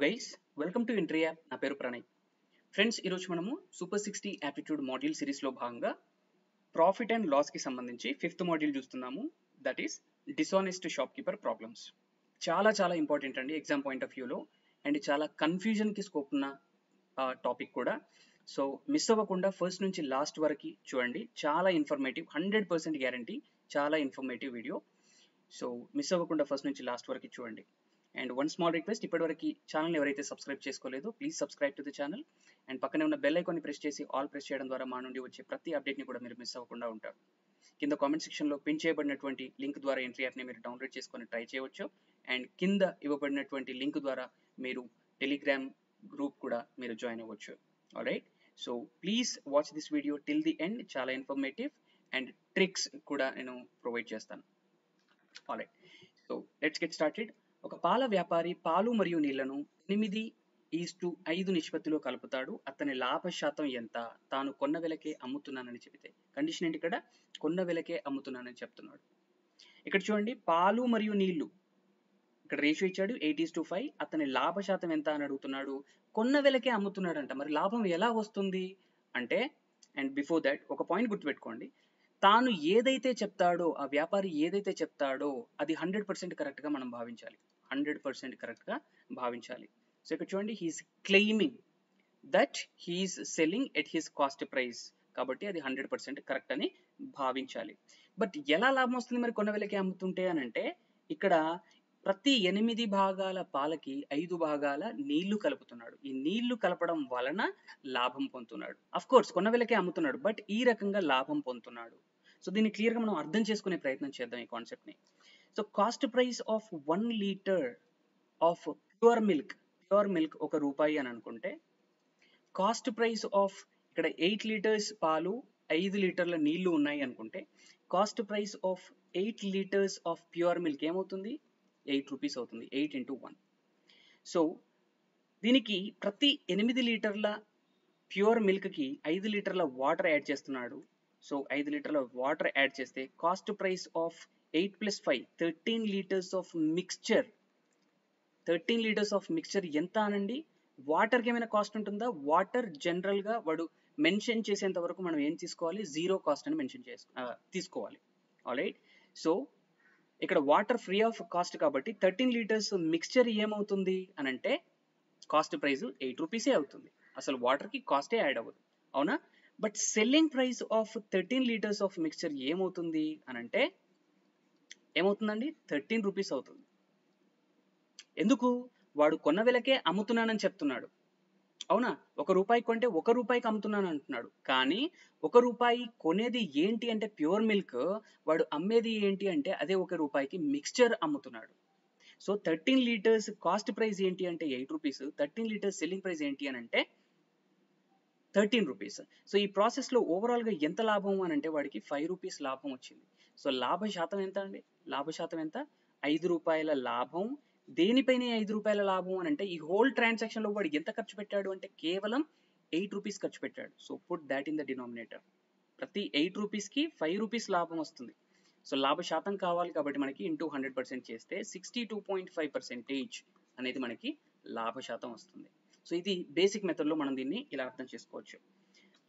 Guys welcome to entry app. నా పేరు Pranay. Friends, ఈరోజు మనము సూపర్ 60 యాప్టిట్యూడ్ మాడ్యూల్ సిరీస్లో భాగంగా ప్రాఫిట్ అండ్ లాస్కి సంబంధించి 5th మాడ్యూల్ చూస్తున్నాము. That is dishonest shop keeper problems. చాలా చాలా ఇంపార్టెంట్ అండి ఎగ్జామ్ పాయింట్ ఆఫ్ వ్యూలో, అండ్ చాలా కన్ఫ్యూజన్కి స్కోప్ ఉన్న టాపిక్ కూడా. సో మిస్ అవ్వకుండా ఫస్ట్ నుంచి లాస్ట్ వరకు చూడండి. చాలా ఇన్ఫర్మేటివ్, 100% గ్యారంటీ, చాలా ఇన్ఫర్మేటివ్ వీడియో. సో మిస్ అవ్వకుండా ఫస్ట్ నుంచి లాస్ట్ వరకు చూడండి. అండ్ వన్ స్మాల్ రిక్వెస్ట్, ఇప్పటివరకు ఛానల్ ఎవరైతే సబ్స్క్రైబ్ చేసుకోలేదో please subscribe to the channel, and పక్కనే ఉన్న బెల్ ఐకాన్ని ప్రెస్ చేసి ఆల్ ప్రెస్ చేయడం ద్వారా మా నుండి వచ్చే ప్రతి అప్డేట్ని కూడా మీరు మిస్ అవ్వకుండా ఉంటారు. కింద కామెంట్ సెక్షన్లో పిన్ చేయబడినటువంటి లింక్ ద్వారా ఎంట్రీ యాప్ని మీరు డౌన్లోడ్ చేసుకొని ట్రై చేయవచ్చు, అండ్ కింద ఇవ్వబడినటువంటి లింక్ ద్వారా మీరు టెలిగ్రామ్ గ్రూప్ కూడా మీరు జాయిన్ అవ్వచ్చు. Alright, so please watch this video till the end. చాలా ఇన్ఫర్మేటివ్ అండ్ ట్రిక్స్ కూడా నేను ప్రొవైడ్ చేస్తాను. Alright, so let's get started. ఒక పాల వ్యాపారి పాలు మరియు నీళ్లను 8:5 నిష్పత్తిలో కలుపుతాడు. అతని లాభ శాతం ఎంత? తాను కొన్న వెలకే అమ్ముతున్నానని చెబితే. కండిషన్ ఏంటి ఇక్కడ? కొన్న వెలకే అమ్ముతున్నానని చెప్తున్నాడు. ఇక్కడ చూడండి, పాలు మరియు నీళ్లు, ఇక్కడ రేషియో ఇచ్చాడు 8:5. అతని లాభ శాతం ఎంత అని అడుగుతున్నాడు. కొన్న వెలకే అమ్ముతున్నాడు అంట. మరి లాభం ఎలా వస్తుంది అంటే, అండ్ బిఫోర్ దాట్ ఒక పాయింట్ గుర్తుపెట్టుకోండి. తాను ఏదైతే చెప్తాడో, ఆ వ్యాపారి ఏదైతే చెప్తాడో అది 100% కరెక్ట్గా మనం భావించాలి. 100% కరెక్ట్గా భావించాలి. సో ఇక్కడ చూడండి, he is claiming that he is selling at his cost price, కాబట్టి అది 100% కరెక్ట్ అని భావించాలి. బట్ ఎలా లాభం వస్తుంది మరి కొన్న వెలకే అమ్ముతుంటే అని అంటే, ఇక్కడ ప్రతి 8 భాగాల పాలకి 5 భాగాల నీళ్లు కలుపుతున్నాడు. ఈ నీళ్లు కలపడం వలన లాభం పొందుతున్నాడు. అఫ్ కోర్స్ కొన్న వెలకే అమ్ముతున్నాడు, బట్ ఈ రకంగా లాభం పొందుతున్నాడు. సో దీన్ని క్లియర్గా మనం అర్థం చేసుకునే ప్రయత్నం చేద్దాం ఈ కాన్సెప్ట్ని. So cost price of 1 litre of pure milk 1 రూపాయి అని అనుకుంటే, కాస్ట్ ప్రైస్ ఆఫ్ ఇక్కడ 8 లీటర్స్ పాలు 5 లీటర్ల నీళ్లు ఉన్నాయి అనుకుంటే, cost price of 8 litres of pure milk ఏమవుతుంది? 8 రూపీస్ అవుతుంది. 8 into 1. సో దీనికి ప్రతి 8 లీటర్ల ప్యూర్ మిల్క్కి 5 లీటర్ల వాటర్ యాడ్ చేస్తున్నాడు. సో 5 లీటర్ల వాటర్ యాడ్ చేస్తే cost price of 8 + 5 13 litres of mixture. 13 litres of mixture ఎంత అనండి? వాటర్కి ఏమైనా కాస్ట్ ఉంటుందా? వాటర్ జనరల్గా వాడు మెన్షన్ చేసేంత వరకు మనం ఏం తీసుకోవాలి? 0 కాస్ట్ అని మెన్షన్ తీసుకోవాలి. ఆల్రైట్, సో ఇక్కడ వాటర్ ఫ్రీ ఆఫ్ కాస్ట్ కాబట్టి 13 లీటర్స్ మిక్స్చర్ ఏమవుతుంది అని అంటే, కాస్ట్ ప్రైస్ 8 రూపీసే అవుతుంది. అసలు వాటర్కి కాస్టే యాడ్ అవ్వదు, అవునా? But selling price of 13 litres of mixture ఏమవుతుంది అని అంటే, ఏమవుతుందండి? 13 రూపీస్ అవుతుంది. ఎందుకు? వాడు కొన్న వెలకే అమ్ముతున్నానని చెప్తున్నాడు, అవునా? 1 రూపాయి కొంటే 1 రూపాయికి అమ్ముతున్నాను అంటున్నాడు. కానీ 1 రూపాయి కొనేది ఏంటి అంటే ప్యూర్ మిల్క్, వాడు అమ్మేది ఏంటి అంటే అదే 1 రూపాయికి మిక్స్చర్ అమ్ముతున్నాడు. సో 13 లీటర్స్ కాస్ట్ ప్రైస్ ఏంటి అంటే 8 రూపీస్, 13 లీటర్స్ సెల్లింగ్ ప్రైస్ ఏంటి అని అంటే 13 రూపీస్. సో ఈ ప్రాసెస్లో ఓవరాల్గా ఎంత లాభం అని అంటే వాడికి 5 రూపీస్ లాభం వచ్చింది. సో లాభ శాతం ఎంత అండి? లాభ శాతం ఎంత? 5 రూపాయల లాభం. దేనిపైన 5 రూపాయల లాభం అని అంటే, ఈ హోల్ ట్రాన్సాక్షన్లో వాడు ఎంత ఖర్చు పెట్టాడు అంటే కేవలం 8 రూపీస్ ఖర్చు పెట్టాడు. So put that in the denominator. ప్రతి 8 రూపీస్కి 5 రూపీస్ లాభం వస్తుంది. సో లాభ శాతం కావాలి కాబట్టి మనకి ఇంటూ 100% చేస్తే 62.5% అనేది మనకి లాభ శాతం వస్తుంది. సో ఇది బేసిక్ మెథడ్లో మనం దీన్ని ఇలా అర్థం చేసుకోవచ్చు.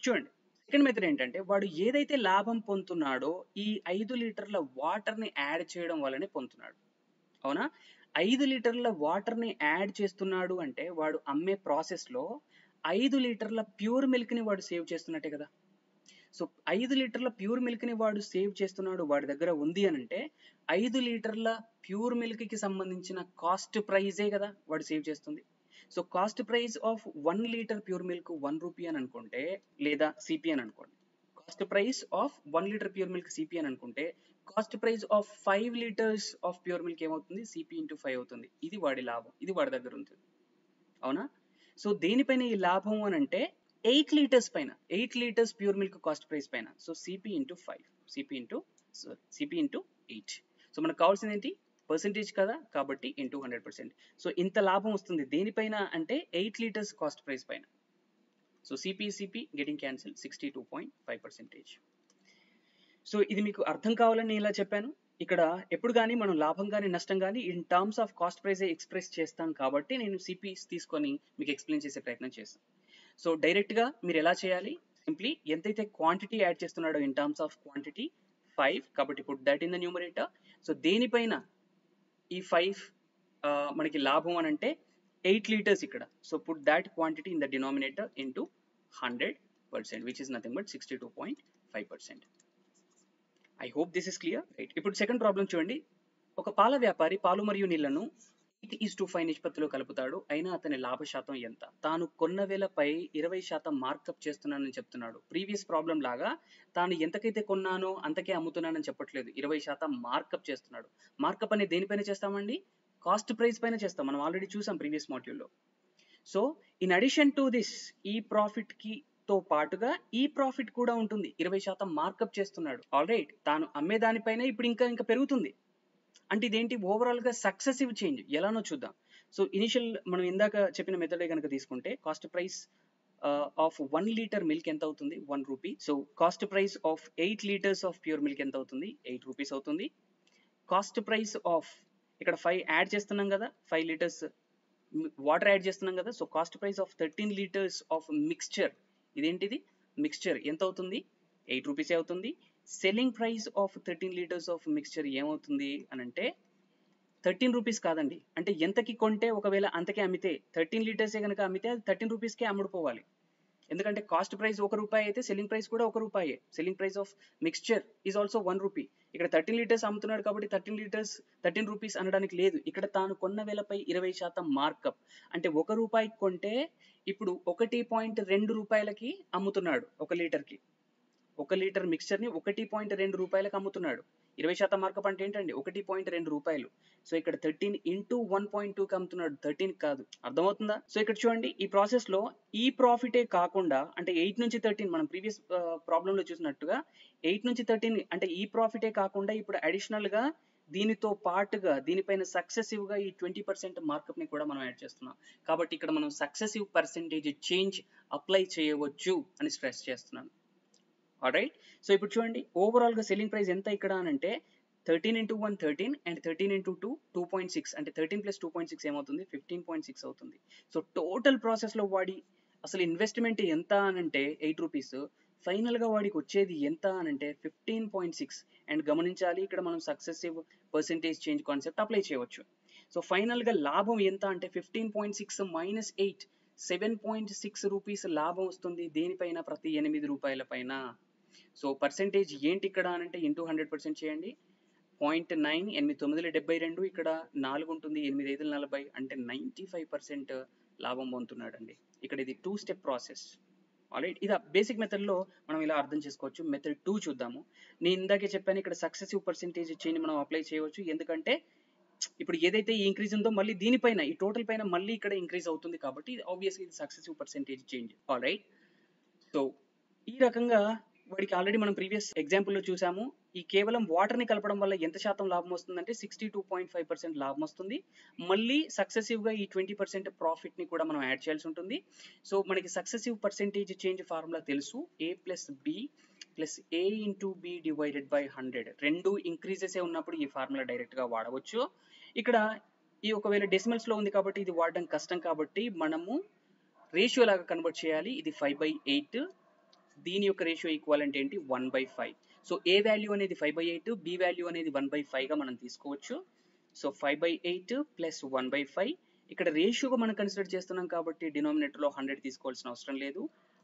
చూడండి, సెకండ్ మెథడ్ ఏంటంటే, వాడు ఏదైతే లాభం పొందుతున్నాడో ఈ 5 లీటర్ల వాటర్ని యాడ్ చేయడం వల్లనే పొందుతున్నాడు, అవునా? 5 లీటర్ల వాటర్ని యాడ్ చేస్తున్నాడు అంటే వాడు అమ్మే ప్రాసెస్లో 5 లీటర్ల ప్యూర్ మిల్క్ని వాడు సేవ్ చేస్తున్నట్టే కదా. సో 5 లీటర్ల ప్యూర్ మిల్క్ని వాడు సేవ్ చేస్తున్నాడు, వాడి దగ్గర ఉంది అని అంటే 5 లీటర్ల ప్యూర్ మిల్క్కి సంబంధించిన కాస్ట్ ప్రైజే కదా వాడు సేవ్ చేస్తుంది. So cost price of 1 litre pure milk 1 rupee అని అనుకుంటే, లేదా సిపి అని అనుకోండి. Cost price of 1 litre pure milk CP అని అనుకుంటే, cost price of 5 litres of pure milk ఏమవుతుంది? సిపి ఇంటూ 5 అవుతుంది. ఇది వాడి లాభం, ఇది వాడి దగ్గర ఉంటుంది, అవునా? సో దేనిపైన ఈ లాభం అని అంటే 8 లీటర్స్ పైన, 8 liters pure milk cost price పైన. So CP into 5, CP into 8. So మనకు కావాల్సింది ఏంటి? పర్సెంటేజ్ కదా, కాబట్టి ఇంటూ 100%. సో ఇంత లాభం వస్తుంది దేనిపైన అంటే 8 లీటర్స్ కాస్ట్ ప్రైస్ పైన. So CP getting cancel 62.5%. So ఇది మీకు అర్థం కావాలని ఇలా చెప్పాను. ఇక్కడ ఎప్పుడు కానీ మనం లాభం కానీ నష్టం కానీ ఇన్ టర్మ్స్ ఆఫ్ కాస్ట్ ప్రైజే ఎక్స్ప్రెస్ చేస్తాం కాబట్టి నేను సిపిస్ తీసుకొని మీకు ఎక్స్ప్లెయిన్ చేసే ప్రయత్నం చేస్తాను. సో డైరెక్ట్గా మీరు ఎలా చేయాలి, సింప్లీ ఎంతైతే క్వాంటిటీ యాడ్ చేస్తున్నాడో ఇన్ టర్మ్స్ ఆఫ్ క్వాంటిటీ 5, కాబట్టి put that in the numerator. So దేనిపైన ఈ 5 మనకి లాభం అని అంటే 8 liters ఇక్కడ. So put that quantity in the denominator into 100%, which is nothing but 62.5%. I hope this is clear, right? ఇప్పుడు సెకండ్ ప్రాబ్లం చూడండి. ఒక పాల వ్యాపారి పాలు మరియు నీళ్లను 8:5 నిష్పత్తిలో కలుపుతాడు. అయినా అతని లాభ శాతం ఎంత? తాను కొన్న వేలపై 20% మార్కప్ చేస్తున్నానని చెప్తున్నాడు. ప్రీవియస్ ప్రాబ్లం లాగా తాను ఎంతకైతే కొన్నానో అంతకే అమ్ముతున్నానని చెప్పట్లేదు, 20% మార్కప్ చేస్తున్నాడు. మార్కప్ అనేది దేనిపైన చేస్తామండి? కాస్ట్ ప్రైస్ పైన చేస్తాం. మనం ఆల్రెడీ చూసాం ప్రీవియస్ మాడ్యూల్లో. So in addition to this, ఈ ప్రాఫిట్ కి తో పాటుగా ఈ ప్రాఫిట్ కూడా ఉంటుంది. 20% మార్కప్ చేస్తున్నాడు. ఆల్ రైట్, తాను అమ్మే దానిపైన ఇప్పుడు ఇంకా పెరుగుతుంది. అంటే ఇదేంటి? ఓవరాల్ గా సక్సెసివ్ చేంజ్. ఎలానో చూద్దాం. సో ఇనిషియల్ మనం ఇందాక చెప్పిన మెథడే కనుక తీసుకుంటే cost price of 1 liter milk ఎంత అవుతుంది? 1 rupee. So cost price of 8 liters of pure milk ఎంత అవుతుంది? 8 rupees అవుతుంది. కాస్ట్ ప్రైస్ ఆఫ్ ఇక్కడ 5 యాడ్ చేస్తున్నాం కదా, 5 liters వాటర్ యాడ్ చేస్తున్నాం కదా. So cost price of 13 liters of mixture, ఇదేంటిది? మిక్స్చర్ ఎంత అవుతుంది? 8 rupees అవుతుంది. Selling price of 13 liters of mixture ఏమవుతుంది అని అంటే 13 rupees కాదండి. అంటే ఎంతకి కొంటే ఒకవేళ అంతకే అమ్మితే 13 liters కనుక అమ్మితే అది 13 rupeesకే అమ్ముడుపోవాలి. ఎందుకంటే కాస్ట్ ప్రైస్ 1 రూపాయి అయితే సెల్లింగ్ ప్రైస్ కూడా 1 రూపాయే. Selling price of mixture is also 1 rupee. ఇక్కడ 13 liters అమ్ముతున్నాడు కాబట్టి 13 rupees అనడానికి లేదు. ఇక్కడ తాను కొన్న వేలపై 20% మార్కప్. అంటే 1 రూపాయికి కొంటే ఇప్పుడు 1.2 రూపాయలకి అమ్ముతున్నాడు 1 లీటర్కి. 1 లీటర్ మిక్స్చర్ని 1.2 రూపాయలకు అమ్ముతున్నాడు. 20% మార్కప్ అంటే ఏంటండి? 1.2 రూపాయలు. సో ఇక్కడ 13 into 1.2కి అమ్ముతున్నాడు, 13 కాదు. అర్థమవుతుందా? సో ఇక్కడ చూడండి, ఈ ప్రాసెస్ లో ఈ ప్రాఫిటే కాకుండా అంటే 8 నుంచి 13 మనం ప్రీవియస్ ప్రాబ్లం లో చూసినట్టుగా 8 నుంచి 13 అంటే ఈ ప్రాఫిటే కాకుండా ఇప్పుడు అడిషనల్ గా దీనితో పాటుగా దీనిపైన సక్సెసివ్ గా ఈ 20% మార్కప్ ని కూడా మనం యాడ్ చేస్తున్నాం. కాబట్టి ఇక్కడ మనం సక్సెసివ్ పర్సెంటేజ్ చేంజ్ అప్లై చేయవచ్చు అని స్ట్రెస్ చేస్తున్నాను. ఆల్రైట్, సో ఇప్పుడు చూడండి ఓవరాల్ గా సెల్లింగ్ ప్రైస్ ఎంత ఇక్కడ అని అంటే 13 into 1 13 and 13 into 2 2.6 అంటే 13 plus 2.6 ఏమవుతుంది? 15.6 అవుతుంది. సో టోటల్ ప్రాసెస్ లో వాడి అసలు ఇన్వెస్ట్మెంట్ ఎంత అని అంటే 8 రూపీస్, ఫైనల్ గా వాడికి వచ్చేది ఎంత అని అంటే 15.6. అండ్ గమనించాలి, ఇక్కడ మనం successive percentage change concept apply చేయవచ్చు. సో ఫైనల్ గా లాభం ఎంత అంటే 15.6 minus 8, 7.6 రూపీస్ లాభం వస్తుంది. దేనిపైన? ప్రతి 8 రూపాయల పైన. సో పర్సెంటేజ్ ఏంటి ఇక్కడ అని అంటే ఇంటూ 100% చేయండి. 0.9, 8/9 ఇక్కడ 4 ఉంటుంది, 8/5 40, అంటే 95% లాభం పొందుతున్నాడు అండి. ఇక్కడ ఇది 2 step ప్రాసెస్. ఆల్రైట్, ఇది బేసిక్ మెథడ్ లో మనం ఇలా అర్థం చేసుకోవచ్చు. మెథడ్ 2 చూద్దాము. నేను ఇందాకే చెప్పాను ఇక్కడ సక్సెసివ్ పర్సెంటేజ్ చేంజ్ మనం అప్లై చేయవచ్చు. ఎందుకంటే ఇప్పుడు ఏదైతే ఈ ఇంక్రీజ్ ఉందో మళ్ళీ దీనిపైన ఈ టోటల్ పైన మళ్ళీ ఇక్కడ ఇంక్రీజ్ అవుతుంది కాబట్టి ఆబ్వియస్లీ ఇది successive percentage change. Alright, so ఈ రకంగా వాడికి ఆల్రెడీ మనం ప్రీవియస్ ఎగ్జాంపుల్లో చూసాము. ఈ కేవలం వాటర్ని కలపడం వల్ల ఎంత శాతం లాభం వస్తుందంటే 62.5% లాభం వస్తుంది. మళ్ళీ సక్సెసివ్గా ఈ 20% ప్రాఫిట్ని కూడా మనం యాడ్ చేయాల్సి ఉంటుంది. సో మనకి సక్సెసివ్ పర్సెంటేజ్ చేంజ్ ఫార్ములా తెలుసు, A + B + A × B / 100. రెండు ఇంక్రీజెసే ఉన్నప్పుడు ఈ ఫార్ములా డైరెక్ట్గా వాడవచ్చు. ఇక్కడ ఈ ఒకవేళ డెసిమల్స్లో ఉంది కాబట్టి ఇది వాడడం కష్టం కాబట్టి మనము రేషియో లాగా కన్వర్ట్ చేయాలి. ఇది 5/8. దీని యొక్క రేషియో ఈక్వాలెంట్ ఏంటి? 1/5. సో ఏ వాల్యూ అనేది 5/8, బి వాల్యూ అనేది 1/5గా మనం తీసుకోవచ్చు. సో 5/8 + 1/5. ఇక్కడ రేషియోగా మనం కన్సిడర్ చేస్తున్నాం కాబట్టి డినామినేటర్లో 100 తీసుకోవాల్సిన అవసరం లేదు.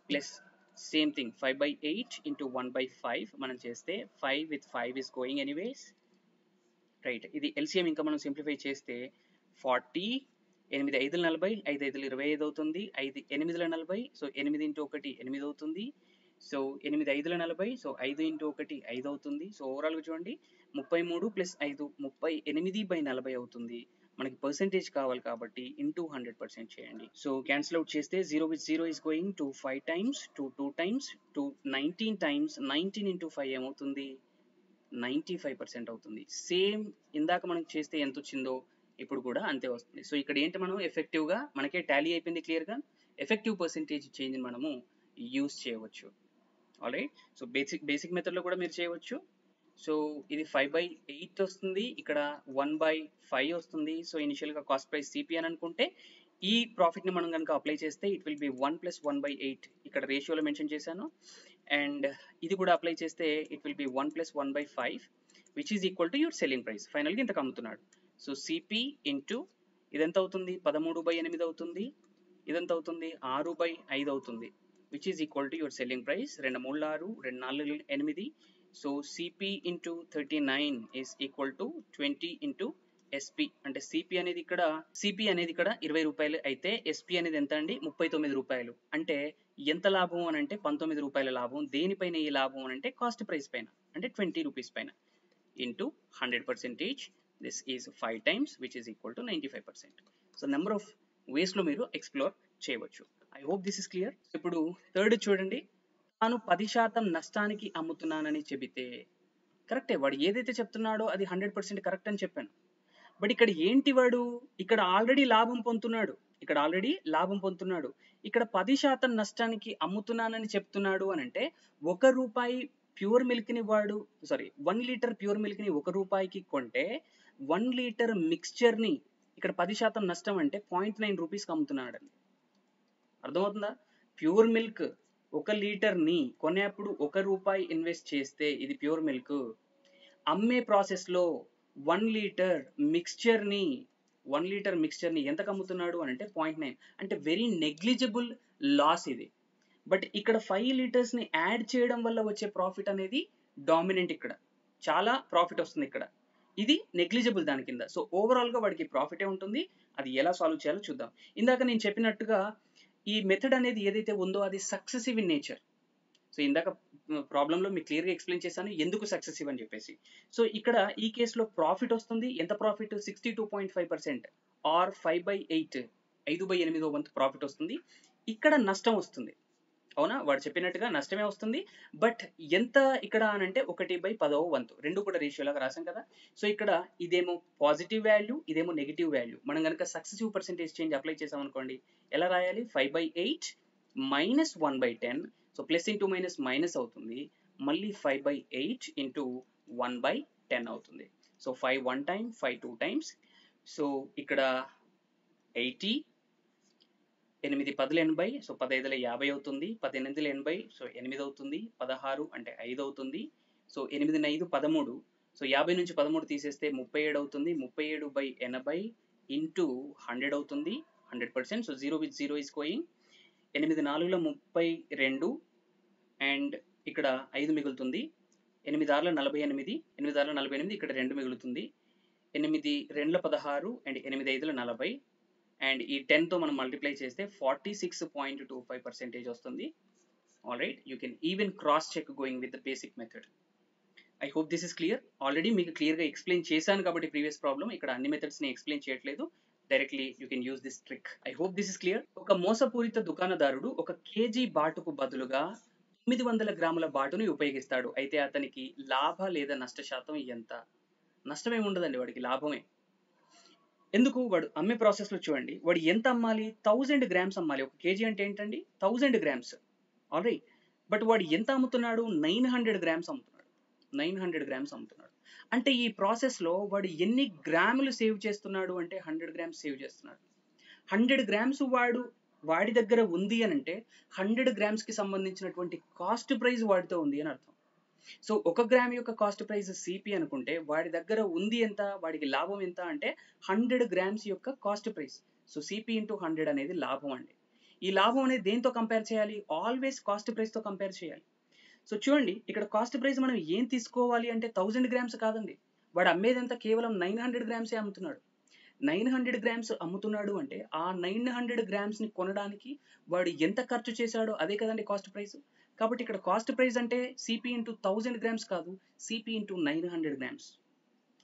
ప్లస్ సేమ్ థింగ్ 5/8 × 1/5 మనం చేస్తే 5 with 5 is going anyways. Right, ఇది ఎల్సిఎం ఇంకా మనం సింప్లిఫై చేస్తే 40, 8/5 40, 5/5 25 అవుతుంది, 5/8 40. సో 8 into 1 8 అవుతుంది. సో 8/5 40, సో 5 into 1 5 అవుతుంది. సో ఓవరాల్గా చూడండి 33 + 5 38/40 అవుతుంది. మనకి పర్సెంటేజ్ కావాలి కాబట్టి ఇంటూ 100% చేయండి. సో క్యాన్సిల్ అవుట్ చేస్తే 0 with 0 is going to 5 times, to 2 times, to 19 times. 19 into 5 ఏమవుతుంది? 95% అవుతుంది. సేమ్ ఇందాక మనం చేస్తే ఎంత వచ్చిందో ఇప్పుడు కూడా అంతే వస్తుంది. సో ఇక్కడ ఏంటి, మనం ఎఫెక్టివ్గా మనకే టాలీ అయిపోయింది క్లియర్గా. ఎఫెక్టివ్ పర్సెంటేజ్ చేంజ్ మనము యూస్ చేయవచ్చు. ఆల్రైట్, సో బేసిక్ మెథడ్లో కూడా మీరు చేయవచ్చు. సో ఇది 5/8 వస్తుంది, ఇక్కడ 1/5 వస్తుంది. సో ఇనిషియల్గా కాస్ట్ ప్రైస్ సిపి అని అనుకుంటే ఈ ప్రాఫిట్ని మనం కనుక అప్లై చేస్తే ఇట్ విల్ బి 1 + 1/8 ఇక్కడ రేషియోలో మెన్షన్ చేశాను. అండ్ ఇది కూడా అప్లై చేస్తే it will B 1 + 1/5 which is equal to your selling price. ఫైనల్గా ఇంతకు అమ్ముతున్నాడు. సో సిపి ఇంటూ ఇదెంత అవుతుంది, 13/8 అవుతుంది, ఇదంత అవుతుంది 6/5 అవుతుంది, which is equal to your selling price. 2 3 6, 2 4 8. So CP into 39 is equal to 20 into SP. అంటే సిపి అనేది ఇక్కడ 20 రూపాయలు అయితే ఎస్పి అనేది ఎంత అండి, 39 రూపాయలు. అంటే ఎంత లాభం అని అంటే 19 రూపాయల లాభం. దేనిపైన ఈ లాభం అని అంటే కాస్ట్ ప్రైస్ పైన, అంటే 20 రూపీస్ పైన. Into 100%, this is 5 times which is equal to 95%. So number of వేస్లో మీరు ఎక్స్ప్లోర్ చేయవచ్చు. I hope this is clear. ఇప్పుడు థర్డ్ చూడండి, తాను 10% నష్టానికి అమ్ముతున్నానని చెబితే కరెక్టే, వాడు ఏదైతే చెప్తున్నాడో అది 100% కరెక్ట్ అని చెప్పాను. బట్ ఇక్కడ ఏంటి, వాడు ఇక్కడ ఆల్రెడీ లాభం పొందుతున్నాడు, ఇక్కడ 10% నష్టానికి అమ్ముతున్నానని చెప్తున్నాడు అని అంటే 1 రూపాయి ప్యూర్ మిల్క్ని వాడు 1 లీటర్ ప్యూర్ మిల్క్ని 1 రూపాయికి కొంటే 1 లీటర్ మిక్స్చర్ని ఇక్కడ 10% నష్టం అంటే 0.9 రూపీస్కి అమ్ముతున్నాడు. అర్థమవుతుందా? ప్యూర్ మిల్క్ 1 లీటర్ని కొనేప్పుడు 1 రూపాయి ఇన్వెస్ట్ చేస్తే ఇది ప్యూర్ మిల్క్. అమ్మే ప్రాసెస్లో 1 లీటర్ మిక్స్చర్ని ఎంతకు అమ్ముతున్నాడు అని అంటే 0.9, అంటే వెరీ నెగ్లిజిబుల్ లాస్ ఇది. బట్ ఇక్కడ 5 లీటర్స్ని యాడ్ చేయడం వల్ల వచ్చే ప్రాఫిట్ అనేది డామినెంట్, ఇక్కడ చాలా ప్రాఫిట్ వస్తుంది, ఇక్కడ ఇది నెగ్లిజిబుల్ దాని కింద. సో ఓవరాల్గా వాడికి ప్రాఫిటే ఉంటుంది. అది ఎలా సాల్వ్ చేయాలో చూద్దాం. ఇందాక నేను చెప్పినట్టుగా ఈ మెథడ్ అనేది ఏదైతే ఉందో అది సక్సెసివ్ ఇన్ నేచర్. సో ఇందాక ప్రాబ్లంలో మీకు క్లియర్గా ఎక్స్ప్లెయిన్ చేశాను ఎందుకు సక్సెసివ్ అని చెప్పేసి. సో ఇక్కడ ఈ కేసులో ప్రాఫిట్ వస్తుంది. ఎంత ప్రాఫిట్, 62.5% ఆర్ 5/8, 5/8 వంతు ప్రాఫిట్ వస్తుంది. ఇక్కడ నష్టం వస్తుంది, అవునా? వాడు చెప్పినట్టుగా నష్టమే వస్తుంది. బట్ ఎంత ఇక్కడ అనంటే 1/10 వంతు, రెండు కూడా రేషియోలాగా రాసాం కదా. సో ఇక్కడ ఇదేమో పాజిటివ్ వాల్యూ, ఇదేమో నెగిటివ్ వాల్యూ. మనం కనుక సక్సెసివ్ పర్సెంటేజ్ చేంజ్ అప్లై చేసాం అనుకోండి, ఎలా రాయాలి, 5/8 minus 1/10. So plus into minus minus అవుతుంది, మళ్ళీ 5/8 ఇంటూ 1/10 అవుతుంది. So 5 1 time, 5 2 times. సో ఇక్కడ 80, 8 10 80, సో 15 50 అవుతుంది, 18 80, సో 8 అవుతుంది, 16 అంటే 5 అవుతుంది. సో 8 5 13, సో 50 నుంచి 13 తీసేస్తే 37 అవుతుంది, 37/80 ఇంటూ 100 అవుతుంది, 100%. So 0 with 0 is going. 8 4 32 and ఇక్కడ 5 మిగులుతుంది. 8 6 48, 8 6 48, ఇక్కడ 2 మిగులుతుంది. 8 2 16 అండ్ 8 5 40 అండ్ ఈ 10తో మనం మల్టిప్లై చేస్తే 46.25% వస్తుంది. All right, you can even cross check going with the basic method. I hope this is clear. Already మీకు క్లియర్గా ఎక్స్ప్లెయిన్ చేశాను కాబట్టి ప్రీవియస్ ప్రాబ్లం, ఇక్కడ అన్ని మెథడ్స్ని ఎక్స్ప్లెయిన్ చేయట్లేదు, directly you can use this trick. I hope this is clear. ఒక మోసపూరిత దుకాణదారుడు 1 kg బాటుకు బదులుగా 900 గ్రాముల బాటుని ఉపయోగిస్తాడు. అయితే అతనికి లాభ లేదా నష్ట శాతం ఎంత? నష్టమే ఉండదండి, వాడికి లాభమే. ఎందుకు, వాడు అమ్మే ప్రాసెస్లో చూడండి, వాడు ఎంత అమ్మాలి, 1000 grams అమ్మాలి. 1 kg అంటే ఏంటండి, 1000 grams. ఆల్రైట్, బట్ వాడు ఎంత అమ్ముతున్నాడు, 900 grams అమ్ముతున్నాడు. 900 grams అమ్ముతున్నాడు అంటే ఈ ప్రాసెస్లో వాడు ఎన్ని గ్రాములు సేవ్ చేస్తున్నాడు అంటే 100 grams సేవ్ చేస్తున్నాడు. 100 grams వాడి దగ్గర ఉంది అని అంటే 100 gramsకి సంబంధించినటువంటి కాస్ట్ ప్రైస్ వాడితో ఉంది అని అర్థం. సో 1 గ్రామ్ యొక్క కాస్ట్ ప్రైస్ సిపి అనుకుంటే వాడి దగ్గర ఉంది ఎంత, వాడికి లాభం ఎంత అంటే 100 grams యొక్క cost price. So CP into 100 అనేది లాభం అండి. ఈ లాభం అనేది దేంతో కంపేర్ చేయాలి, ఆల్వేస్ కాస్ట్ ప్రైస్తో కంపేర్ చేయాలి. సో చూడండి, ఇక్కడ కాస్ట్ ప్రైస్ మనం ఏం తీసుకోవాలి అంటే 1000 grams కాదండి, వాడు అమ్మేదంతా కేవలం 900 grams అమ్ముతున్నాడు. 900 grams అమ్ముతున్నాడు అంటే ఆ 900 gramsని కొనడానికి వాడు ఎంత ఖర్చు చేశాడో అదే కదండి కాస్ట్ ప్రైస్. కాబట్టి ఇక్కడ కాస్ట్ ప్రైస్ అంటే సిపి ఇంటూ 1000 grams కాదు, సిపి ఇంటూ 900 grams.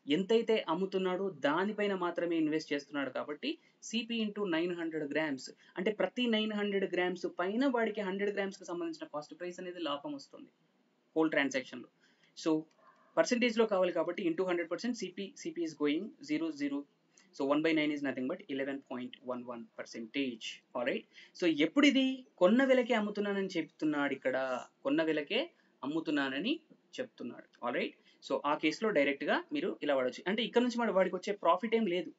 ఎంతైతే అమ్ముతున్నాడో దానిపైన మాత్రమే ఇన్వెస్ట్ చేస్తున్నాడు కాబట్టి సిపి ఇంటూ 900 grams అంటే ప్రతి 900 grams పైన వాడికి 100 gramsకి సంబంధించిన కాస్ట్ ప్రైస్ అనేది లాభం వస్తుంది హోల్ ట్రాన్సాక్షన్లో. సో పర్సెంటేజ్లో కావాలి కాబట్టి into 100%, CP is going 0 so 1/9 is nothing but 11.11%. Alright, so ఎప్పుడు ఇది కొన్న వెలకే అమ్ముతున్నానని చెప్తున్నాడు, ఇక్కడ కొన్న వెలకే అమ్ముతున్నానని చెప్తున్నాడు. ఆల్రైట్, సో ఆ కేసులో డైరెక్ట్గా మీరు ఇలా వాడచ్చు. అంటే ఇక్కడ నుంచి వాడికి వచ్చే ప్రాఫిట్ ఏం లేదు,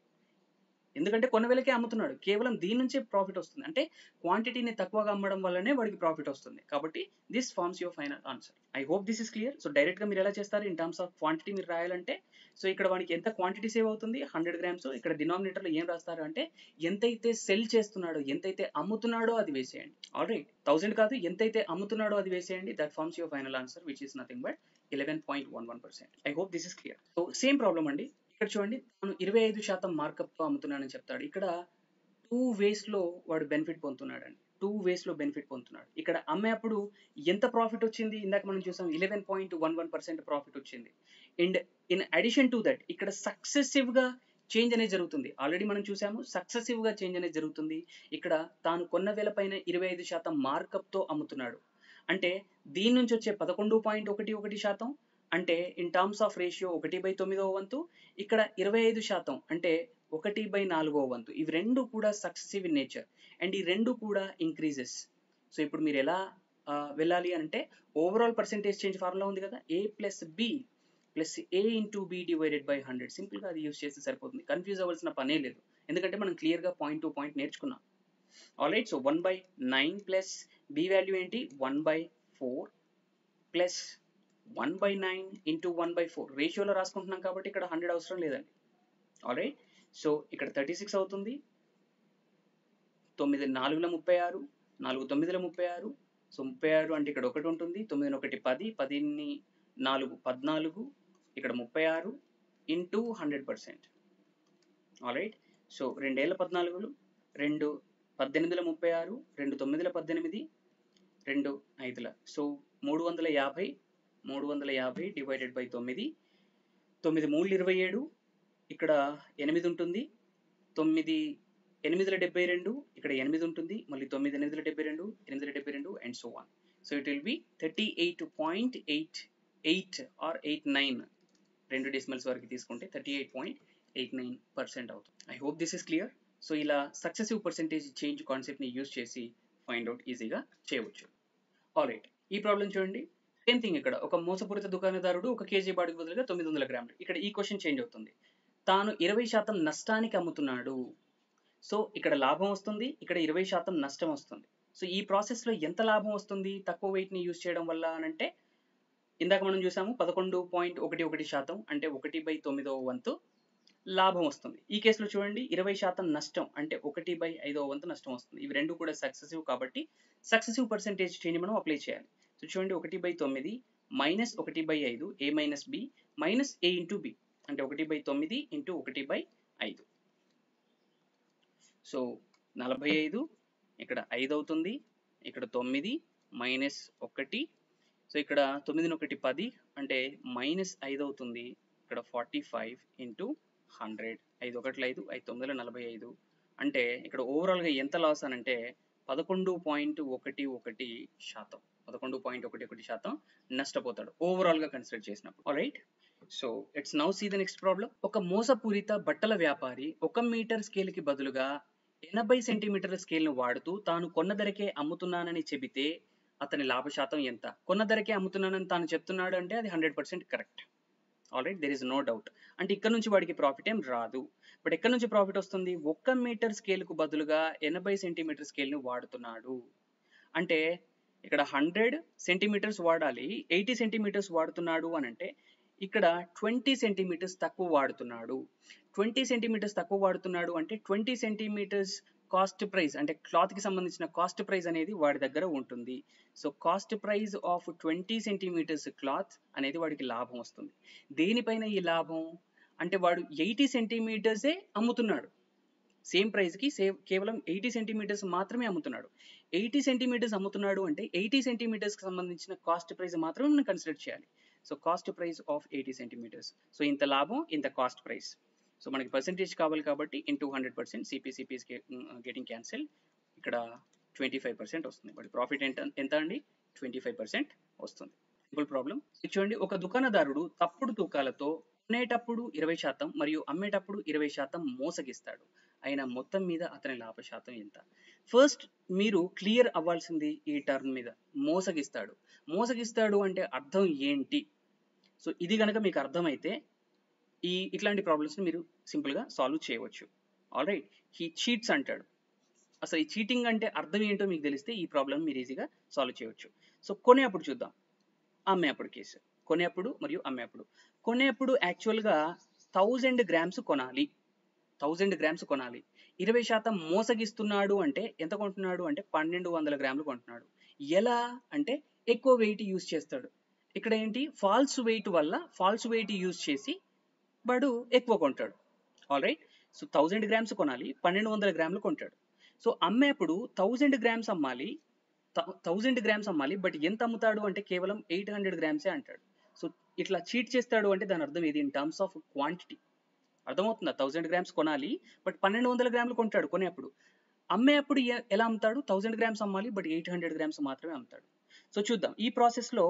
ఎందుకంటే కొన్న వేలకే అమ్ముతున్నాడు, కేవలం దీని నుంచే ప్రాఫిట్ వస్తుంది. అంటే క్వాంటిటీని తక్కువగా అమ్మడం వల్లనే వాడికి ప్రాఫిట్ వస్తుంది. కాబట్టి this forms your final answer. I hope this is clear. So డైరెక్ట్గా మీరు ఎలా చేస్తారు ఇన్ టర్మ్స్ ఆఫ్ క్వాంటిటీ మీరు రాయాలంటే, సో ఇక్కడ వాడికి ఎంత క్వాంటిటీ సేవ్ అవుతుంది 100 grams. ఇక్కడ డినామినేటర్లో ఏం రాస్తారు అంటే ఎంతైతే సెల్ చేస్తున్నాడో, ఎంతైతే అమ్ముతున్నాడో అది వేసేయండి. ఆల్రైట్, 1000 కాదు, ఎంతైతే అమ్ముతున్నాడో అది వేసేయండి. That forms your final answer which is nothing but 11.11%. I hope this is clear. So same problem అండి. ఇక్కడ చూడండి, తాను 25% మార్కప్తో అమ్ముతున్నానని చెప్తాడు. ఇక్కడ 2 waysలో వాడు బెనిఫిట్ పొందుతున్నాడండి. 2 waysలో బెనిఫిట్ పొందుతున్నాడు. ఇక్కడ అమ్మేప్పుడు ఎంత ప్రాఫిట్ వచ్చింది, ఇందాక మనం చూసాం 11.11% ప్రాఫిట్ వచ్చింది. And in addition to that ఇక్కడ సక్సెసివ్గా చేంజ్ అనేది జరుగుతుంది. ఆల్రెడీ మనం చూసాము సక్సెసివ్గా చేంజ్ అనేది జరుగుతుంది. ఇక్కడ తాను కొన్న వేల పైన 25% మార్కప్తో అమ్ముతున్నాడు. అంటే దీని నుంచి వచ్చే 11.11% అంటే ఇన్ టర్మ్స్ ఆఫ్ రేషియో 1/9వ వంతు, ఇక్కడ 25% అంటే 1/4వ వంతు. ఇవి రెండు కూడా సక్సెసివ్ ఇన్ నేచర్ అండ్ ఈ రెండు కూడా ఇంక్రీజెస్. సో ఇప్పుడు మీరు ఎలా వెళ్ళాలి అంటే ఓవరాల్ పర్సెంటేజ్ చేంజ్ ఫార్ములా ఉంది కదా, A + B + A × B / 100. సింపుల్గా అది యూస్ చేస్తే సరిపోతుంది. కన్ఫ్యూజ్ అవ్వాల్సిన పనే లేదు, ఎందుకంటే మనం క్లియర్గా పాయింట్ టు పాయింట్ నేర్చుకున్నాం. Alright, so 1/9 plus B value ఏంటి 1/4 ప్లస్ 1/9 ఇంటూ 1/4 రేషియోలో రాసుకుంటున్నాం కాబట్టి ఇక్కడ 100 అవసరం లేదండి. ఆల్రైట్, సో ఇక్కడ 36 అవుతుంది. 9 4ల 36, 4 9ల 36. సో 36 అంటే ఇక్కడ 1 ఉంటుంది. 9 1 10, 10 4 14, ఇక్కడ 36 ఇంటూ 100%. ఆల్రైట్, సో 2 ఏళ్ళ 14, 2 18ల 36, 2 9ల 18, 2 5ల, సో 350 డివైడెడ్ బై 9, 9 3 27, ఇక్కడ 8 ఉంటుంది. 9 8ల 72, ఇక్కడ 8 ఉంటుంది. మళ్ళీ 9 8ల 72, 8ల 72 and so on. So it will be 38.88 or 89, 2 decimals వరకు తీసుకుంటే 38.89% అవుతుంది. I hope this is clear. So ఇలా సక్సెసివ్ పర్సెంటేజ్ చేంజ్ కాన్సెప్ట్ని యూజ్ చేసి ఫైండ్ అవుట్ ఈజీగా చేయవచ్చు. ఆల్రైట్, ఈ ప్రాబ్లం చూడండి. సేమ్ థింగ్, ఇక్కడ ఒక మోసపూరిత దుకాణదారుడు 1 kg బాడుకు బదులుగా 900 గ్రాములు. ఇక్కడ ఈ క్వశ్చన్ చేంజ్ అవుతుంది. తాను 20% నష్టానికి అమ్ముతున్నాడు. సో ఇక్కడ లాభం వస్తుంది, ఇక్కడ 20% నష్టం వస్తుంది. సో ఈ ప్రాసెస్లో ఎంత లాభం వస్తుంది తక్కువ వెయిట్ని యూజ్ చేయడం వల్ల అని అంటే, ఇందాక మనం చూసాము 11.11% అంటే 1/9వ వంతు లాభం వస్తుంది. ఈ కేసులో చూడండి 20% నష్టం అంటే 1/5వ వంతు నష్టం వస్తుంది. ఇవి రెండు కూడా సక్సెసివ్ కాబట్టి సక్సెసివ్ పర్సెంటేజ్ చేంజ్ మనం అప్లై చేయాలి. సో చూడండి 1/9 minus 1/5 A minus B minus A into B అంటే 1/9 ఇంటూ 1/5. సో 45, ఇక్కడ 5 అవుతుంది, ఇక్కడ 9 మైనస్ 1, సో ఇక్కడ 9 1 10 అంటే మైనస్ 5 అవుతుంది. ఇక్కడ 45 ఇంటూ 100, 5 1 5, 5 9 45 అంటే ఇక్కడ ఓవరాల్గా ఎంత లాస్ అని అంటే 11.11%, 11.11% నష్టపోతాడు ఓవరాల్గా కన్సిడర్ చేసినప్పుడు. Alright, so it's now see the next problem. ఒక మోసపూరిత బట్టల వ్యాపారి 1 మీటర్ స్కేల్కి బదులుగా 80 సెంటీమీటర్ల స్కేల్ను వాడుతూ తాను కొన్న ధరకే అమ్ముతున్నానని చెబితే అతని లాభ శాతం ఎంత? కొన్న ధరకే అమ్ముతున్నానని తాను చెప్తున్నాడు అంటే అది 100% correct. Alright, there is no doubt. అంటే ఇక్కడ నుంచి వాడికి ప్రాఫిట్ ఏం రాదు. బట్ ఎక్కడ నుంచి ప్రాఫిట్ వస్తుంది? 1 మీటర్ స్కేల్కు బదులుగా 80 సెంటీమీటర్ స్కేల్ని వాడుతున్నాడు అంటే ఇక్కడ 100 సెంటీమీటర్స్ వాడాలి, 80 సెంటీమీటర్స్ వాడుతున్నాడు అని అంటే ఇక్కడ 20 సెంటీమీటర్స్ తక్కువ వాడుతున్నాడు. 20 సెంటీమీటర్స్ తక్కువ వాడుతున్నాడు అంటే 20 సెంటీమీటర్స్ కాస్ట్ ప్రైస్ అంటే క్లాత్కి సంబంధించిన కాస్ట్ ప్రైస్ అనేది వాడి దగ్గర ఉంటుంది. So cost price of 20 centimetres cloth అనేది వాడికి లాభం వస్తుంది. దేనిపైన ఈ లాభం అంటే వాడు 80 సెంటీమీటర్సే అమ్ముతున్నాడు, సేమ్ ప్రైస్కి కేవలం 80 సెంటీమీటర్స్ మాత్రమే అమ్ముతున్నాడు. 80 సెంటీమీటర్స్ అమ్ముతున్నాడు అంటే 80 సెంటీమీటర్స్కి సంబంధించిన కాస్ట్ ప్రైస్ మాత్రమే మనం కన్సిడర్ చేయాలి. So cost price of 80 centimetres. So ఇంత లాభం, ఇంత కాస్ట్ ప్రైస్. సో మనకి పర్సెంటేజ్ కావాలి కాబట్టి into 100%, CP is getting cancel. ఇక్కడ 25% వస్తుంది. బట్ ప్రాఫిట్ ఎంత అండి? 25% వస్తుంది. Simple problem. చూడండి, ఒక దుకాణదారుడు తప్పుడు తూకాలతో కొనేటప్పుడు 20% మరియు అమ్మేటప్పుడు 20% మోసగిస్తాడు. అయినా మొత్తం మీద అతని లాభ శాతం ఎంత? ఫస్ట్ మీరు క్లియర్ అవ్వాల్సింది ఈ టర్మ్ మీద. మోసగిస్తాడు అంటే అర్థం ఏంటి? సో ఇది కనుక మీకు అర్థమైతే ఇట్లాంటి ప్రాబ్లమ్స్ని మీరు సింపుల్గా సాల్వ్ చేయవచ్చు. ఆల్ రైట్, హీ చీట్స్ అంటాడు. అసలు ఈ చీటింగ్ అంటే అర్థం ఏంటో మీకు తెలిస్తే ఈ ప్రాబ్లమ్ మీరు ఈజీగా సాల్వ్ చేయవచ్చు. సో కొనేప్పుడు చూద్దాం, అమ్మేప్పుడు కేసు. కొనేప్పుడు మరియు అమ్మేప్పుడు. కొనేప్పుడు యాక్చువల్గా 1000 గ్రామ్స్ కొనాలి, 1000 గ్రామ్స్ కొనాలి. 20% మోసగిస్తున్నాడు అంటే ఎంత కొంటున్నాడు అంటే 1200 గ్రాములు కొంటున్నాడు. ఎలా అంటే ఎక్కువ వెయిట్ యూజ్ చేస్తాడు. ఇక్కడ ఏంటి, ఫాల్స్ వెయిట్ వల్ల ఫాల్స్ వెయిట్ యూజ్ చేసి వాడు ఎక్కువ కొంటాడు. ఆల్ రైట్, సో 1000 గ్రామ్స్ కొనాలి, 1200 గ్రాములు కొంటాడు. సో అమ్మేప్పుడు 1000 గ్రామ్స్ అమ్మాలి, 1000 గ్రామ్స్ అమ్మాలి, బట్ ఎంత అమ్ముతాడు అంటే కేవలం 800 గ్రామ్సే అంటాడు. సో ఇట్లా చీట్ చేస్తాడు అంటే దాని అర్థం ఏది, ఇన్ టర్మ్స్ ఆఫ్ క్వాంటిటీ. అర్థమవుతుందా? 1000 గ్రామ్స్ కొనాలి బట్ 1200 గ్రాములు కొంటాడు కొనేప్పుడు. అమ్మేప్పుడు ఎలా అమ్ముతాడు, 1000 గ్రామ్స్ అమ్మాలి బట్ 800 గ్రామ్స్ మాత్రమే అమ్ముతాడు. సో చూద్దాం, ఈ ప్రాసెస్లో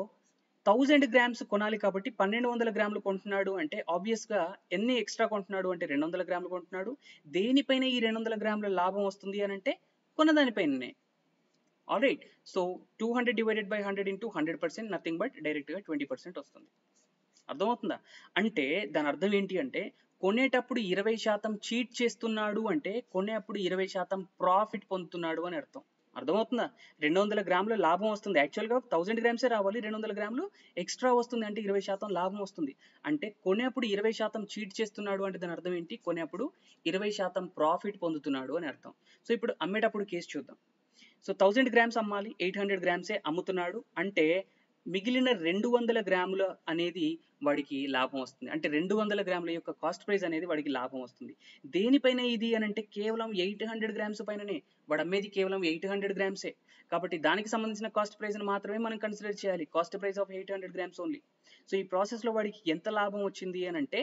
1000 గ్రామ్స్ కొనాలి కాబట్టి 1200 గ్రాములు కొంటున్నాడు అంటే ఆబ్వియస్గా ఎన్ని ఎక్స్ట్రా కొంటున్నాడు అంటే 200 గ్రాములు కొంటున్నాడు. దేనిపైన ఈ 200 గ్రాముల లాభం వస్తుంది అని అంటే కొన్నదానిపైననే. All right, so 200 divided by 100 into 100% nothing but డైరెక్ట్గా 20% వస్తుంది. అర్థమవుతుందా? అంటే దాని అర్థం ఏంటి అంటే కొనేటప్పుడు 20% చీట్ చేస్తున్నాడు అంటే కొనేప్పుడు 20% ప్రాఫిట్ పొందుతున్నాడు అని అర్థం. అర్థమవుతుందా? 200 గ్రాముల లాభం వస్తుంది, యాక్చువల్గా 1000 గ్రామ్సే రావాలి, 200 గ్రాములు ఎక్స్ట్రా వస్తుంది అంటే 20% లాభం వస్తుంది. అంటే కొనేప్పుడు 20% చీట్ చేస్తున్నాడు అంటే దాని అర్థం ఏంటి, కొనేప్పుడు 20% ప్రాఫిట్ పొందుతున్నాడు అని అర్థం. సో ఇప్పుడు అమ్మేటప్పుడు కేసు చూద్దాం. సో 1000 గ్రామ్స్ అమ్మాలి, 800 గ్రామ్సే అమ్ముతున్నాడు అంటే మిగిలిన 200 గ్రాముల అనేది వాడికి లాభం వస్తుంది. అంటే 200 గ్రాముల యొక్క కాస్ట్ ప్రైస్ అనేది వాడికి లాభం వస్తుంది. దేనిపైన ఇది అని అంటే కేవలం 800 గ్రామ్స్ పైననే. వాడు అమ్మేది కేవలం 800 గ్రామ్సే కాబట్టి దానికి సంబంధించిన కాస్ట్ ప్రైస్ని మాత్రమే మనం కన్సిడర్ చేయాలి, cost price of 800 grams only. So ఈ ప్రాసెస్లో వాడికి ఎంత లాభం వచ్చింది అని అంటే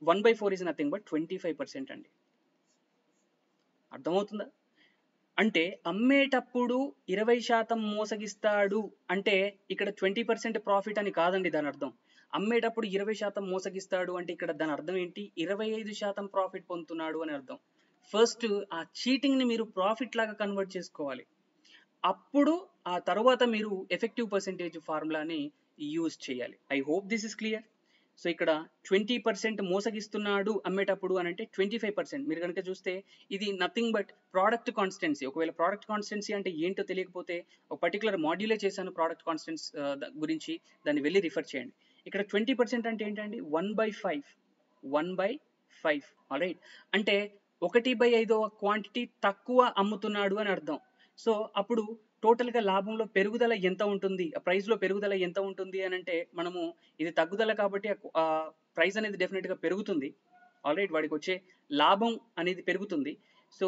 1/4 ఈజ్ నథింగ్ బట్ 25% అండి. అర్థమవుతుందా? అంటే అమ్మేటప్పుడు 20% మోసగిస్తాడు అంటే ఇక్కడ 20% ప్రాఫిట్ అని కాదండి దాని అర్థం. అమ్మేటప్పుడు 20% మోసగిస్తాడు అంటే ఇక్కడ దాని అర్థం ఏంటి, 25% ప్రాఫిట్ పొందుతున్నాడు అని అర్థం. ఫస్ట్ ఆ చీటింగ్ని మీరు ప్రాఫిట్ లాగా కన్వర్ట్ చేసుకోవాలి, అప్పుడు ఆ తర్వాత మీరు ఎఫెక్టివ్ పర్సెంటేజ్ ఫార్ములాని యూజ్ చేయాలి. I hope this is clear. So ఇక్కడ 20% మోసగిస్తున్నాడు అమ్మేటప్పుడు అని అంటే 25%. మీరు కనుక చూస్తే ఇది నథింగ్ బట్ ప్రోడక్ట్ కాన్స్టెన్సీ. ఒకవేళ ప్రోడక్ట్ కాన్స్టెన్సీ అంటే ఏంటో తెలియకపోతే ఒక పర్టికులర్ మాడ్యూలే చేశాను ప్రోడక్ట్ కాన్స్టెన్స్ గురించి, దాన్ని వెళ్ళి రిఫర్ చేయండి. ఇక్కడ 20% అంటే ఏంటండి, 1/5, 1/5. ఆల్ రైట్, అంటే 1/5 క్వాంటిటీ తక్కువ అమ్ముతున్నాడు అని అర్థం. సో అప్పుడు టోటల్గా లాభంలో పెరుగుదల ఎంత ఉంటుంది, ఆ ప్రైస్లో పెరుగుదల ఎంత ఉంటుంది అని అంటే మనము ఇది తగ్గుదల కాబట్టి ఆ ప్రైస్ అనేది డెఫినెట్గా పెరుగుతుంది. ఆల్ రైట్, వాడికి వచ్చే లాభం అనేది పెరుగుతుంది. సో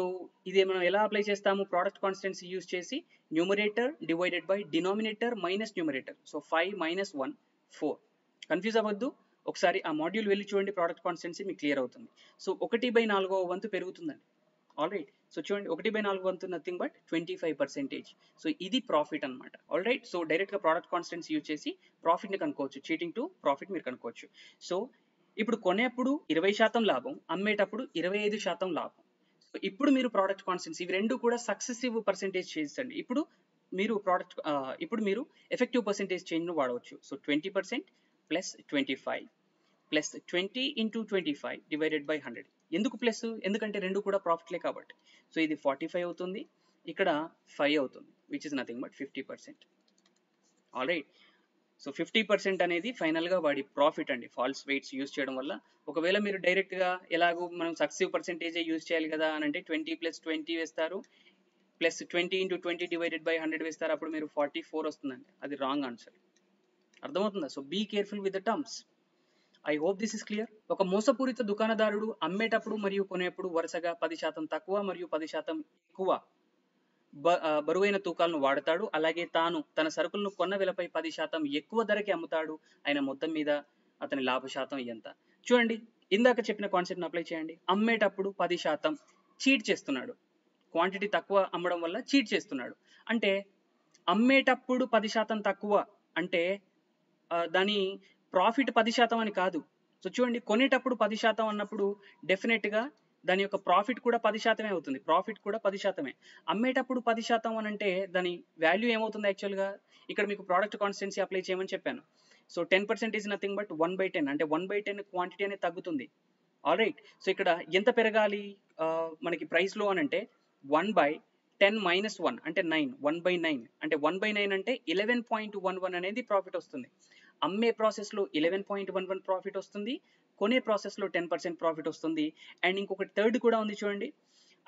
ఇది మనం ఎలా అప్లై చేస్తాము, ప్రోడక్ట్ కాన్స్టెన్సీ యూజ్ చేసి numerator divided by denominator minus numerator. So 5 - 1 4. Confuse అవ్వద్దు, ఒకసారి ఆ మాడ్యూల్ వెళ్ళి చూడండి, ప్రోడక్ట్ కాన్స్టెన్సీ మీకు క్లియర్ అవుతుంది. సో 1/4 వంతు పెరుగుతుందండి. ఆల్ రైట్, సో చూడండి 1/4 వంతు నథింగ్ బట్ 25%. సో ఇది ప్రాఫిట్ అనమాట. ఆల్ రైట్, సో డైరెక్ట్గా ప్రోడక్ట్ కాన్స్టెన్సీ యూజ్ చేసి ప్రాఫిట్ని కనుక్కోవచ్చు, చీటింగ్ టు ప్రాఫిట్ మీరు కనుక్కోవచ్చు. సో ఇప్పుడు కొనేప్పుడు 20% లాభం, అమ్మేటప్పుడు 25% లాభం. సో ఇప్పుడు మీరు ప్రోడక్ట్ కాన్స్టెన్సీ ఇవి రెండు కూడా సక్సెసివ్ పర్సెంటేజ్ చేంజ్. ఇప్పుడు మీరు ఎఫెక్టివ్ పర్సెంటేజ్ చేంజ్ను వాడవచ్చు. So 20% plus 25 plus 20 into 25 divided by 100. ఎందుకు ప్లస్, ఎందుకంటే రెండు కూడా ప్రాఫిట్లే కాబట్టి. సో ఇది 45 అవుతుంది, ఇక్కడ 5 అవుతుంది, which is nothing but 50%. All right, so 50% అనేది ఫైనల్గా వాడి ప్రాఫిట్ అండి, ఫాల్స్ వెయిట్స్ యూజ్ చేయడం వల్ల. ఒకవేళ మీరు డైరెక్ట్గా ఎలాగో మనం సక్సెసివ్ పర్సెంటేజే యూజ్ చేయాలి కదా అని అంటే 20 + 20 వేస్తారు, ప్లస్ 20 ఇంటూ 20 డివైడెడ్ బై 100 వేస్తారు, అప్పుడు మీరు 44 వస్తుందండి. అది రాంగ్ ఆన్సర్. అర్థమవుతుందా? So be careful with the terms. I hope this is clear. ఒక మోసపూరిత దుకాణదారుడు అమ్మేటప్పుడు మరియు కొనేప్పుడు వరుసగా 10% తక్కువ మరియు 10% ఎక్కువ బరువైన తూకాలను వాడతాడు. అలాగే తాను తన సరుకులను కొన్న వెలపై 10% ఎక్కువ ధరకి అమ్ముతాడు. ఆయన మొత్తం మీద అతని లాభ శాతం ఎంత? చూడండి, ఇందాక చెప్పిన కాన్సెప్ట్ని అప్లై చేయండి. అమ్మేటప్పుడు 10% చీట్ చేస్తున్నాడు, క్వాంటిటీ తక్కువ అమ్మడం వల్ల చీట్ చేస్తున్నాడు. అంటే అమ్మేటప్పుడు 10% తక్కువ అంటే దాని ప్రాఫిట్ 10% అని కాదు. సో చూడండి, కొనేటప్పుడు 10% అన్నప్పుడు డెఫినెట్గా దాని యొక్క ప్రాఫిట్ కూడా 10% అవుతుంది, ప్రాఫిట్ కూడా 10%. అమ్మేటప్పుడు 10% అని అంటే దాని వాల్యూ ఏమవుతుంది యాక్చువల్గా, ఇక్కడ మీకు ప్రోడక్ట్ కాన్స్టెన్సీ అప్లై చేయమని చెప్పాను. సో 10% ఈజ్ నథింగ్ బట్ 1/10, అంటే 1/10 క్వాంటిటీ అనేది తగ్గుతుంది. All right. సో ఇక్కడ ఎంత పెరగాలి మనకి ప్రైస్లో అని అంటే 1/10 - 1 అంటే 9, 1/9 అంటే 1/9 అంటే 11.11 అనేది ప్రాఫిట్ వస్తుంది. అమ్మే ప్రాసెస్లో 11.11 ప్రాఫిట్ వస్తుంది, కొనే ప్రాసెస్లో 10% ప్రాఫిట్ వస్తుంది. అండ్ ఇంకొకటి థర్డ్ కూడా ఉంది చూడండి,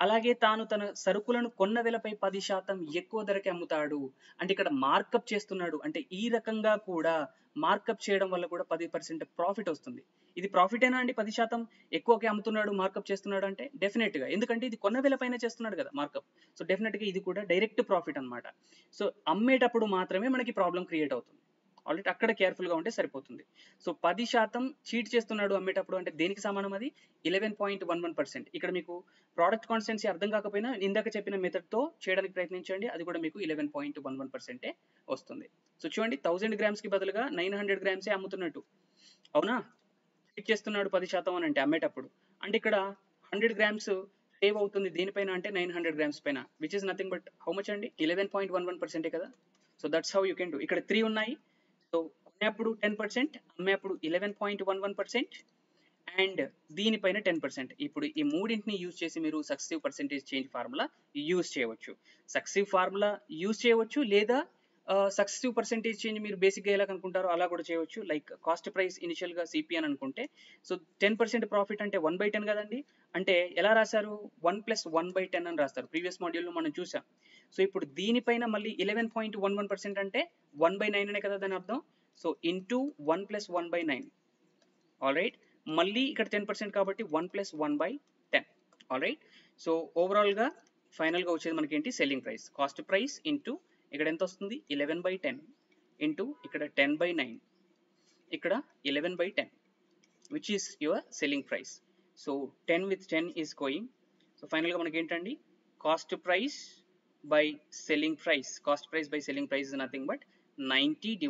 అలాగే తాను తన సరుకులను కొన్న వెలపై 10% ఎక్కువ ధరకి అమ్ముతాడు. అంటే ఇక్కడ మార్కప్ చేస్తున్నాడు, అంటే ఈ రకంగా కూడా మార్కప్ చేయడం వల్ల కూడా 10% ప్రాఫిట్ వస్తుంది. ఇది ప్రాఫిటేనా అండి? 10% ఎక్కువకి అమ్ముతున్నాడు, మార్కప్ చేస్తున్నాడు అంటే డెఫినెట్ గా, ఎందుకంటే ఇది కొన్న వెల పైన చేస్తున్నాడు కదా మార్కప్. సో డెఫినెట్ గా ఇది కూడా డైరెక్ట్ ప్రాఫిట్ అన్నమాట. సో అమ్మేటప్పుడు మాత్రమే మనకి ప్రాబ్లం క్రియేట్ అవుతుంది. ఆల్రెడీ అక్కడ కేర్ఫుల్ గా ఉంటే సరిపోతుంది. సో 10% చీట్ చేస్తున్నాడు అమ్మేటప్పుడు అంటే దేనికి సమానం? అది 11.11%. ఇక్కడ మీకు ప్రోడక్ట్ కాన్స్టెన్సీ అర్థం కాకపోయినా ఇందాక చెప్పిన మెథడ్ తో చేయడానికి ప్రయత్నించండి, అది కూడా మీకు 11.11% వస్తుంది. సో చూడండి, 1000 గ్రామ్స్ కి బదులుగా 900 గ్రామ్సే అమ్ముతున్నట్టు, అవునా? చీట్ చేస్తున్నాడు 10% అని అంటే అమ్మేటప్పుడు, అంటే ఇక్కడ 100 గ్రామ్స్ సేవ్ అవుతుంది దేనిపైన అంటే 900 గ్రామ్స్ పైన, which is nothing but how much అండి? 11.11% కదా. So that's how you can do. ఇక్కడ 3 ఉన్నాయి. సో కొనేప్పుడు 10%, అమ్మేప్పుడు 11.11%, అండ్ దీనిపైన 10%. ఇప్పుడు ఈ మూడింటిని యూజ్ చేసి మీరు successive percentage change formula use చేయవచ్చు. సక్సెసివ్ ఫార్ములా యూజ్ చేయవచ్చు, లేదా సక్సెసివ్ పర్సెంటేజ్ చేంజ్ మీరు బేసిక్గా ఎలా కనుక్కుంటారో అలా కూడా చేయవచ్చు. లైక్ కాస్ట్ ప్రైస్ ఇనిషియల్గా సిపి అని అనుకుంటే, సో 10% ప్రాఫిట్ అంటే 1/10 కదండి. అంటే ఎలా రాశారు? 1 + 1/10 అని రాస్తారు. ప్రీవియస్ మాడ్యూల్లో మనం చూసాం. సో ఇప్పుడు దీనిపైన మళ్ళీ 11.11% అంటే 1/9 అనే కదా దాని అర్థం. So into 1 + 1/9. All right. మళ్ళీ ఇక్కడ 10% కాబట్టి 1 + 1/10. All right. సో ఓవరాల్గా ఫైనల్గా వచ్చేది మనకి ఏంటి? Selling price. Cost price into ఇక్కడ ఎంత వస్తుంది? 11/10 ఇంటూ ఇక్కడ 10/9, ఇక్కడ 11/10, which is your selling price. So 10 with 10 is going. So ఫైనల్గా మనకి ఏంటండి? Cost price by selling price. Cost price by selling price is nothing but 90 /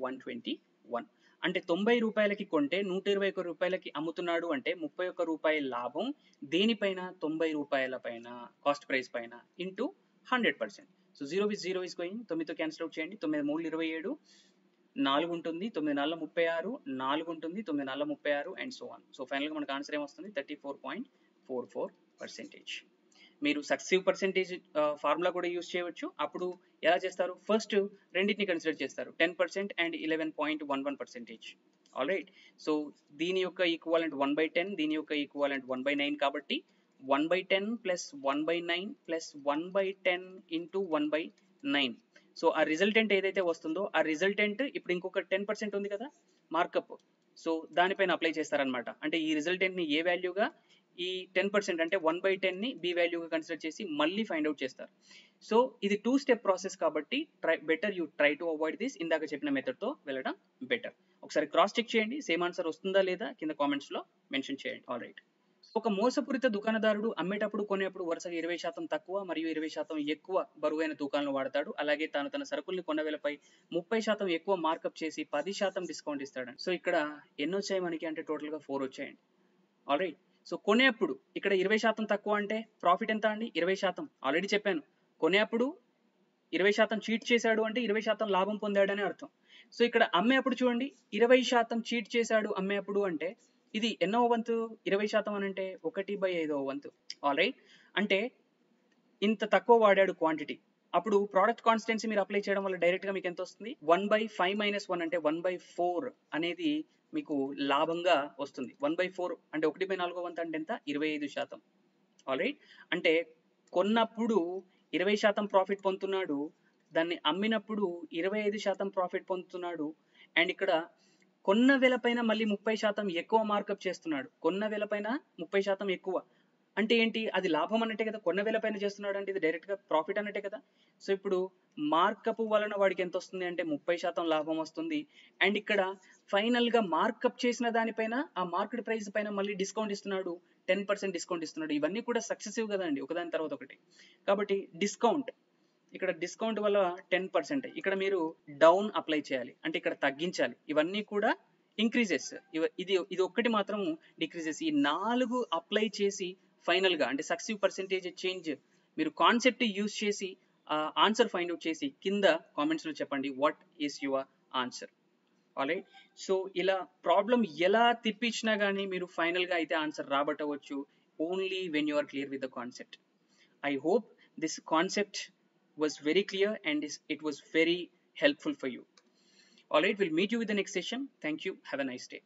121. అంటే 90 రూపాయలకి కొంటే 121 రూపాయలకి అమ్ముతున్నాడు అంటే 31 రూపాయల లాభం దేనిపైన? 90 రూపాయల పైన, కాస్ట్ ప్రైస్ పైన, into 100%. So 0 with 0 is going. 9తో క్యాన్సిల్ అవుట్ చేయండి. 9 × 3 = 27, 4 ఉంటుంది, 9 × 4 = 36, 4 ఉంటుంది, 9 × 4 = 36, అండ్ సో ఆన్. సో ఫైనల్గా మనకు ఆన్సర్ ఏమొస్తుంది? 34.44%. మీరు సక్సెసివ్ పర్సెంటేజ్ ఫార్ములా కూడా యూజ్ చేయవచ్చు. అప్పుడు ఎలా చేస్తారు? ఫస్ట్ రెండింటిని కన్సిడర్ చేస్తారు, 10% అండ్ 11.11%. All right. సో దీని యొక్క ఈక్వాలెంట్ 1/10, దీని యొక్క ఈక్వాలెంట్ 1/9 కాబట్టి 1/10 + 1/9 + 1/10 ఇంటూ 1/9. సో ఆ రిజల్టెంట్ ఏదైతే వస్తుందో ఆ రిజల్టెంట్ ఇప్పుడు ఇంకొక 10% ఉంది కదా మార్కప్, సో దానిపైన అప్లై చేస్తారనమాట. అంటే ఈ రిజల్టెంట్ని ఏ వాల్యూగా, ఈ 10% అంటే 1/10ని బి వాల్యూగా కన్సిడర్ చేసి మళ్ళీ ఫైండ్ అవుట్ చేస్తారు. సో ఇది 2 స్టెప్ ప్రాసెస్ కాబట్టి better you try to avoid this. ఇందాక చెప్పిన మెథడ్తో వెళ్ళడం బెటర్. ఒకసారి క్రాస్ చెక్ చేయండి, సేమ్ ఆన్సర్ వస్తుందా లేదా కింద కామెంట్స్లో మెన్షన్ చేయండి. All right. ఒక మోసపూరిత దుకాణదారుడు అమ్మేటప్పుడు కొనేప్పుడు వరుసగా 20% తక్కువ మరియు 20% ఎక్కువ బరువైన తూకాలను వాడతాడు. అలాగే తాను తన సరుకుల్ని కొన్న వెలపై 30% ఎక్కువ మార్కప్ చేసి 10% డిస్కౌంట్ ఇస్తాడు. సో ఇక్కడ ఎన్ని వచ్చాయి మనకి అంటే టోటల్గా 4 వచ్చాయండి. All right. సో కొనేప్పుడు ఇక్కడ 20% తక్కువ అంటే ప్రాఫిట్ ఎంత అండి? 20%. ఆల్రెడీ చెప్పాను, కొనేప్పుడు 20% చీట్ చేశాడు అంటే 20% లాభం పొందాడని అర్థం. సో ఇక్కడ అమ్మేప్పుడు చూడండి, 20% చీట్ చేశాడు అమ్మేప్పుడు అంటే ఇది ఎన్నో వంతు? 20% అని అంటే 1/5వ వంతు. All right. అంటే ఇంత తక్కువ వాడాడు క్వాంటిటీ. అప్పుడు ప్రోడక్ట్ కాన్స్టెన్సీ మీరు అప్లై చేయడం వల్ల డైరెక్ట్గా మీకు ఎంత వస్తుంది? 1/5 - 1 అంటే 1/4 అనేది మీకు లాభంగా వస్తుంది. 1/4 అంటే 1/4వ వంతు అంటే ఎంత? 25%. All right. అంటే కొన్నప్పుడు 20% ప్రాఫిట్ పొందుతున్నాడు, దాన్ని అమ్మినప్పుడు 25% ప్రాఫిట్ పొందుతున్నాడు. అండ్ ఇక్కడ కొన్న వెలపైన మళ్ళీ 30% ఎక్కువ మార్కప్ చేస్తున్నాడు. కొన్న వెలపైన 30% ఎక్కువ అంటే ఏంటి? అది లాభం అన్నట్టే కదా. కొన్న వెలపైన చేస్తున్నాడు అంటే ఇది డైరెక్ట్గా ప్రాఫిట్ అన్నట్టే కదా. సో ఇప్పుడు మార్కప్ వలన వాడికి ఎంత వస్తుంది అంటే 30% లాభం వస్తుంది. అండ్ ఇక్కడ ఫైనల్గా మార్కప్ చేసిన దానిపైన ఆ మార్కెట్ ప్రైస్ పైన మళ్ళీ డిస్కౌంట్ ఇస్తున్నాడు, 10% డిస్కౌంట్ ఇస్తున్నాడు. ఇవన్నీ కూడా సక్సెసివ్ కదండి, ఒకదాని తర్వాత ఒకటి. కాబట్టి డిస్కౌంట్, ఇక్కడ డిస్కౌంట్ వల్ల 10%, ఇక్కడ మీరు డౌన్ అప్లై చేయాలి, అంటే ఇక్కడ తగ్గించాలి. ఇవన్నీ కూడా ఇంక్రీజెస్, ఇది ఒక్కటి మాత్రం డిక్రీజెస్. ఈ 4 అప్లై చేసి ఫైనల్గా అంటే సక్సెసివ్ పర్సెంటేజ్ చేంజ్ మీరు కాన్సెప్ట్ యూజ్ చేసి ఆన్సర్ ఫైండ్ అవుట్ చేసి కింద కామెంట్స్లో చెప్పండి what is your answer. Alright. So ఇలా ప్రాబ్లం ఎలా తిప్పించినా కానీ మీరు ఫైనల్గా అయితే ఆన్సర్ రాబట్టవచ్చు only when you are clear with the concept. I hope this concept was very clear and it was very helpful for you. Alright, we'll meet you with the next session. Thank you. Have a nice day.